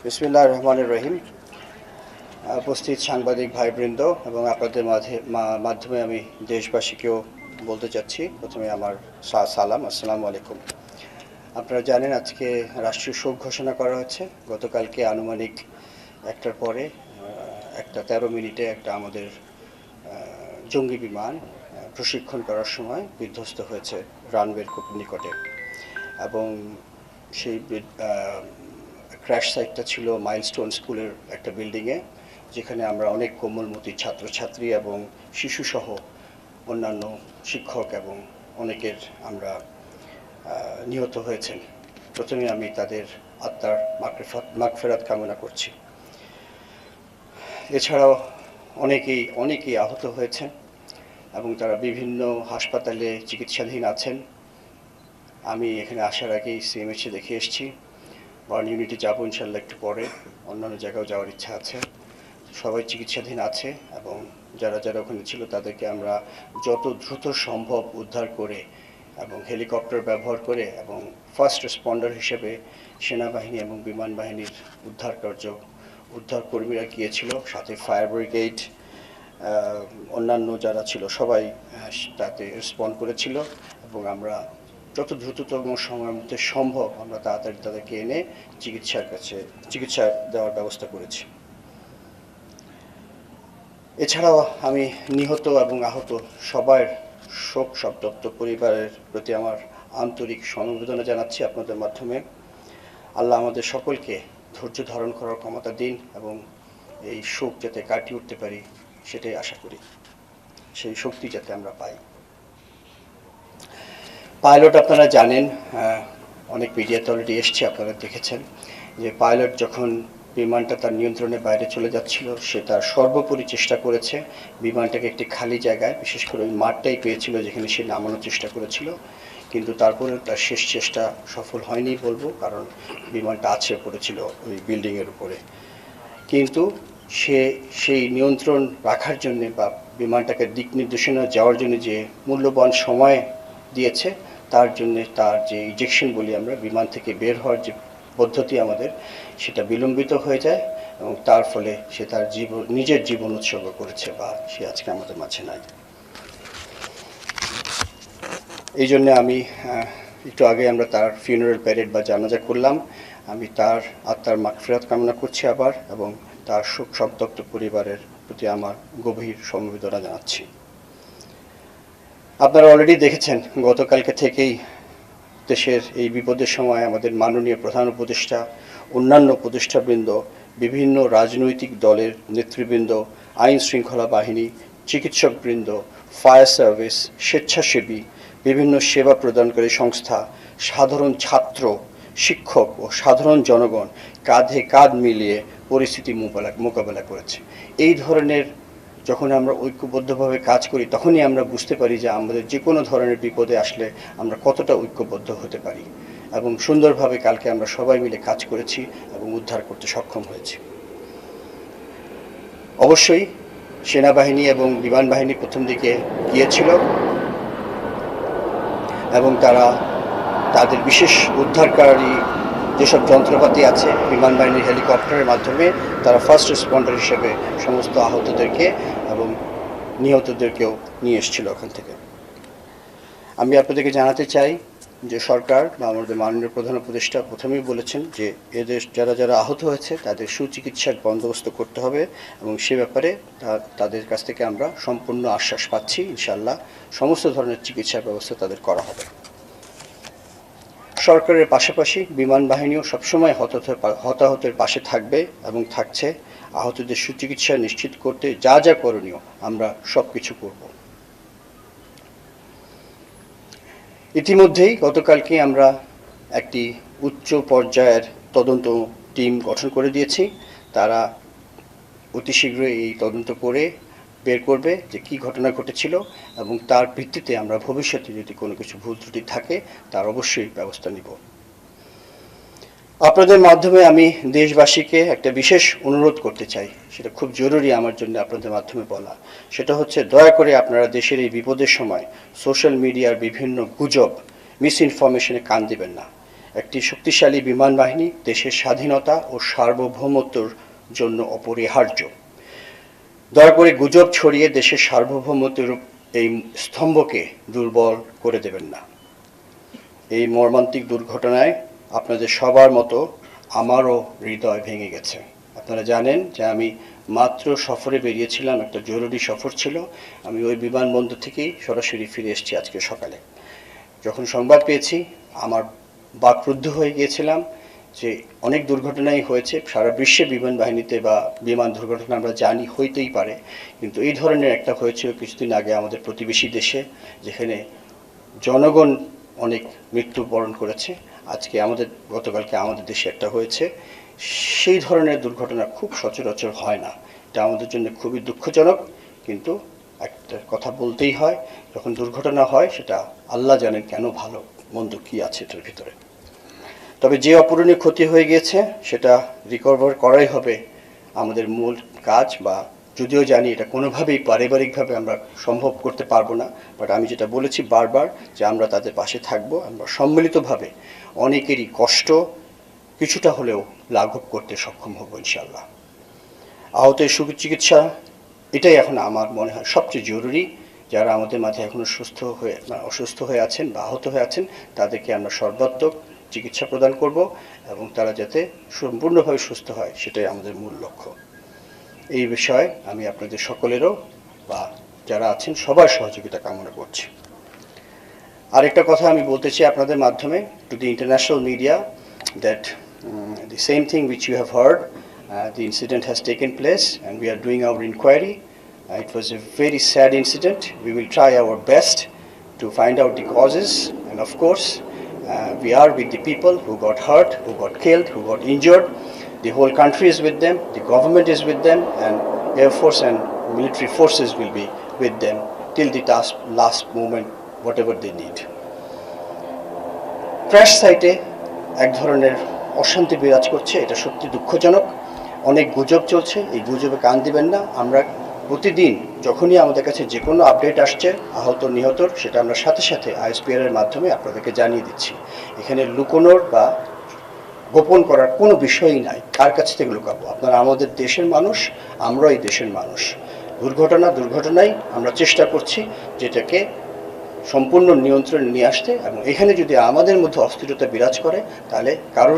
বিসমিল্লাহির রহমানির রহিম। উপস্থিত সাংবাদিক ভাইবৃন্দ এবং আপনাদের মাধ্যমে আমি দেশবাসীকেও বলতে চাচ্ছি, প্রথমে আমার সালাম, আসসালামু আলাইকুম। আপনারা জানেন আজকে রাষ্ট্রীয় শোক ঘোষণা করা হয়েছে। গতকালকে আনুমানিক 1টার পরে 1:13 একটা আমাদের জঙ্গি বিমান প্রশিক্ষণ করার সময় বিধ্বস্ত হয়েছে রানওয়ের খুব নিকটে, এবং সেই ক্র্যাশ সাইটটা ছিল মাইলস্টোন স্কুলের একটা বিল্ডিংয়ে, যেখানে আমরা অনেক কোমলমতি ছাত্রছাত্রী এবং শিশুসহ অন্যান্য শিক্ষক এবং অনেকের আমরা নিহত হয়েছেন। প্রথমে আমি তাদের আত্মার মাগফিরাত কামনা করছি। এছাড়াও অনেকেই আহত হয়েছেন এবং তারা বিভিন্ন হাসপাতালে চিকিৎসাধীন আছেন। আমি এখানে আসার আগেই সিএমএইচে দেখে এসেছি। বার্ন ইউনিটে যাবো ইনশাল্লাহ একটু পরে, অন্যান্য জায়গাও যাওয়ার ইচ্ছা আছে। সবাই চিকিৎসাধীন আছে এবং যারা ওখানে ছিল তাদেরকে আমরা যত দ্রুত সম্ভব উদ্ধার করে এবং হেলিকপ্টার ব্যবহার করে এবং ফার্স্ট রেসপন্ডার হিসেবে সেনাবাহিনী এবং বিমান বাহিনীর উদ্ধার কর্মীরা গিয়েছিল, সাথে ফায়ার ব্রিগেড, অন্যান্য যারা ছিল সবাই তাতে রেসপন্ড করেছিল এবং আমরা যত দ্রুততম সময়ের মধ্যে সম্ভব আমরা তাড়াতাড়ি তাদেরকে এনে চিকিৎসা দেওয়ার ব্যবস্থা করেছি। এছাড়াও আমি নিহত এবং আহত সবার শোক সন্তপ্ত পরিবারের প্রতি আমার আন্তরিক সমবেদনা জানাচ্ছি আপনাদের মাধ্যমে। আল্লাহ আমাদের সকলকে ধৈর্য ধারণ করার ক্ষমতা দিন এবং এই শোক যাতে কাটিয়ে উঠতে পারি সেটাই আশা করি, সেই শক্তি যাতে আমরা পাই। পাইলট আপনারা জানেন, অনেক মিডিয়াতে অলরেডি এসছে, আপনারা দেখেছেন যে পাইলট যখন বিমানটা তার নিয়ন্ত্রণের বাইরে চলে যাচ্ছিল, সে তার সর্বোপরি চেষ্টা করেছে বিমানটাকে একটি খালি জায়গায়, বিশেষ করে ওই মাঠটাই পেয়েছিল যেখানে সে নামানোর চেষ্টা করেছিল, কিন্তু তারপরে তার শেষ চেষ্টা সফল হয়নি বলবো, কারণ বিমানটা আছড়ে পড়েছিল ওই বিল্ডিংয়ের উপরে। কিন্তু সে সেই নিয়ন্ত্রণ রাখার জন্যে বা বিমানটাকে দিক নির্দেশনা যাওয়ার জন্য যে মূল্যবান সময় দিয়েছে, তার জন্যে তার যে ইজেকশন বলি আমরা, বিমান থেকে বের হওয়ার যে পদ্ধতি আমাদের, সেটা বিলম্বিত হয়ে যায় এবং তার ফলে সে তার নিজের জীবন উৎসর্গ করেছে বা সে আজকে আমাদের মাঝে নাই। এই জন্যে আমি একটু আগে আমরা তার ফিউনারাল প্যারেড বা জানাজা করলাম। আমি তার আত্মার মাগফিরাত কামনা করছি আবার, এবং তার শোক সন্তপ্ত পরিবারের প্রতি আমার গভীর সমবেদনা জানাচ্ছি। আপনারা অলরেডি দেখেছেন গতকালকে থেকেই দেশের এই বিপদের সময় আমাদের মাননীয় প্রধান উপদেষ্টা, অন্যান্য উপদেষ্টাবৃন্দ, বিভিন্ন রাজনৈতিক দলের নেতৃবৃন্দ, আইন শৃঙ্খলা বাহিনী, চিকিৎসকবৃন্দ, ফায়ার সার্ভিস, স্বেচ্ছাসেবী, বিভিন্ন সেবা প্রদানকারী সংস্থা, সাধারণ ছাত্র, শিক্ষক ও সাধারণ জনগণ কাঁধে কাঁধ মিলিয়ে পরিস্থিতি মোকাবেলা করেছে। এই ধরনের যখন আমরা ঐক্যবদ্ধভাবে কাজ করি, তখনই আমরা বুঝতে পারি যে আমাদের যে কোনো ধরনের বিপদে আসলে আমরা কতটা ঐক্যবদ্ধ হতে পারি, এবং সুন্দরভাবে কালকে আমরা সবাই মিলে কাজ করেছি এবং উদ্ধার করতে সক্ষম হয়েছি। অবশ্যই সেনাবাহিনী এবং বিমান বাহিনী প্রথম দিকে গিয়েছিল এবং তারা তাদের বিশেষ উদ্ধারকারী যেসব যন্ত্রপাতি আছে বিমান বাহিনীর হেলিকপ্টারের মাধ্যমে তারা ফার্স্ট রেসপন্ডার হিসেবে সমস্ত আহতদেরকে এবং নিহতদেরকেও নিয়ে এসেছিল ওখান থেকে। আমি আপনাদেরকে জানাতে চাই যে সরকার বা আমাদের মাননীয় প্রধান উপদেষ্টা প্রথমেই বলেছেন যে এদের যারা আহত হয়েছে তাদের সুচিকিৎসার বন্দোবস্ত করতে হবে, এবং সে ব্যাপারে তাদের কাছ থেকে আমরা সম্পূর্ণ আশ্বাস পাচ্ছি। ইনশাআল্লাহ সমস্ত ধরনের চিকিৎসার ব্যবস্থা তাদের করা হবে। সরকারের পাশাপাশি বিমান বাহিনীও সবসময় হতাহতের পাশে থাকবে এবং থাকছে। আহতদের সুচিকিৎসা নিশ্চিত করতে যা করণীয় আমরা সব কিছু করব। ইতিমধ্যেই গতকালকে আমরা একটি উচ্চ পর্যায়ের তদন্ত টিম গঠন করে দিয়েছি। তারা অতি শীঘ্রই এই তদন্ত করে বের করবে যে কী ঘটনা ঘটেছিল, এবং তার ভিত্তিতে আমরা ভবিষ্যতে যদি কোনো কিছু ভুল ত্রুটি থাকে তার অবশ্যই ব্যবস্থা নিব। আপনাদের মাধ্যমে আমি দেশবাসীকে একটা বিশেষ অনুরোধ করতে চাই, সেটা খুব জরুরি আমার জন্য আপনাদের মাধ্যমে বলা। সেটা হচ্ছে, দয়া করে আপনারা দেশের এই বিপদের সময় সোশ্যাল মিডিয়ার বিভিন্ন গুজব, মিস ইনফরমেশনে কান দিবেন না। একটি শক্তিশালী বিমান বাহিনী দেশের স্বাধীনতা ও সার্বভৌমত্বর জন্য অপরিহার্য। দয়া করে গুজব ছড়িয়ে দেশের সার্বভৌমত্বের এই স্তম্ভকে দুর্বল করে দেবেন না। এই মর্মান্তিক দুর্ঘটনায় আপনাদের সবার মতো আমারও হৃদয় ভেঙে গেছে। আপনারা জানেন যে আমি মাত্র সফরে বেরিয়েছিলাম, একটা জরুরি সফর ছিল। আমি ওই বিমানবন্দর থেকেই সরাসরি ফিরে এসেছি আজকে সকালে। যখন সংবাদ পেয়েছি আমার বাকরুদ্ধ হয়ে গিয়েছিলাম যে অনেক দুর্ঘটনাই হয়েছে সারা বিশ্বে বিমান বাহিনীতে বা বিমান দুর্ঘটনা আমরা জানি হইতেই পারে, কিন্তু এই ধরনের একটা হয়েছিল কিছুদিন আগে আমাদের প্রতিবেশী দেশে, যেখানে জনগণ অনেক মৃত্যুবরণ করেছে। আজকে গতকালকে আমাদের দেশে একটা হয়েছে। সেই ধরনের দুর্ঘটনা খুব সচরাচর হয় না। এটা আমাদের জন্য খুবই দুঃখজনক, কিন্তু একটা কথা বলতেই হয়, যখন দুর্ঘটনা হয় সেটা আল্লাহ জানেন কেন, ভালো মন্দ কী আছে এটার ভিতরে। তবে যে অপূরণীয় ক্ষতি হয়ে গিয়েছে সেটা রিকভার করাই হবে আমাদের মূল কাজ। বা যদিও জানি এটা কোনোভাবেই পারিবারিকভাবে আমরা সম্ভব করতে পারবো না, বাট আমি যেটা বলেছি বারবার যে আমরা তাদের পাশে থাকবো। আমরা সম্মিলিতভাবে অনেকেরই কষ্ট কিছুটা হলেও লাঘব করতে সক্ষম হব ইনশাআল্লাহ। আহতের সুচিকিৎসা এটাই এখন আমার মনে হয় সবচেয়ে জরুরি। যারা আমাদের মাঝে এখনও অসুস্থ হয়ে আছেন বা আহত হয়ে আছেন তাদেরকে আমরা সর্বাত্মক চিকিৎসা প্রদান করব এবং তারা যাতে সম্পূর্ণভাবে সুস্থ হয় সেটাই আমাদের মূল লক্ষ্য। এই বিষয়ে আমি আপনাদের সকলেরও বা যারা আছেন সবার সহযোগিতা কামনা করছি। আরেকটা কথা আমি বলতে চাই আপনাদের মাধ্যমে to the international media that the same thing which you have heard, the incident has taken place and we are doing our inquiry. It was a very sad incident. We will try our best to find out the causes, and of course we are with the people who got hurt, who got killed, who got injured. The whole country is with them, the government is with them, and Air Force and military forces will be with them till the last moment, whatever they need. Crash সাইটে এক ধরনের অশান্তি বিরাজ করছে, এটা সত্যি দুঃখজনক। অনেক গুজব চলছে, এই গুজবে কান দিবেন না। আমরা প্রতিদিন যখনই আমাদের কাছে যে কোনো আপডেট আসছে আহত নিহতর, সেটা আমরা সাথে সাথে ISPR এর মাধ্যমে আপনাদেরকে জানিয়ে দিচ্ছি। এখানে লুকোনোর বা গোপন করার কোনো বিষয়ই নাই। কার কাছ থেকে লুকাবো? আপনারা আমাদের দেশের মানুষ, আমরাও এই দেশের মানুষ। দুর্ঘটনাই আমরা চেষ্টা করছি যেটাকে সম্পূর্ণ নিয়ন্ত্রণে নিয়ে আসতে, এবং এখানে যদি আমাদের মধ্যে অস্থিরতা বিরাজ করে তাহলে কারোর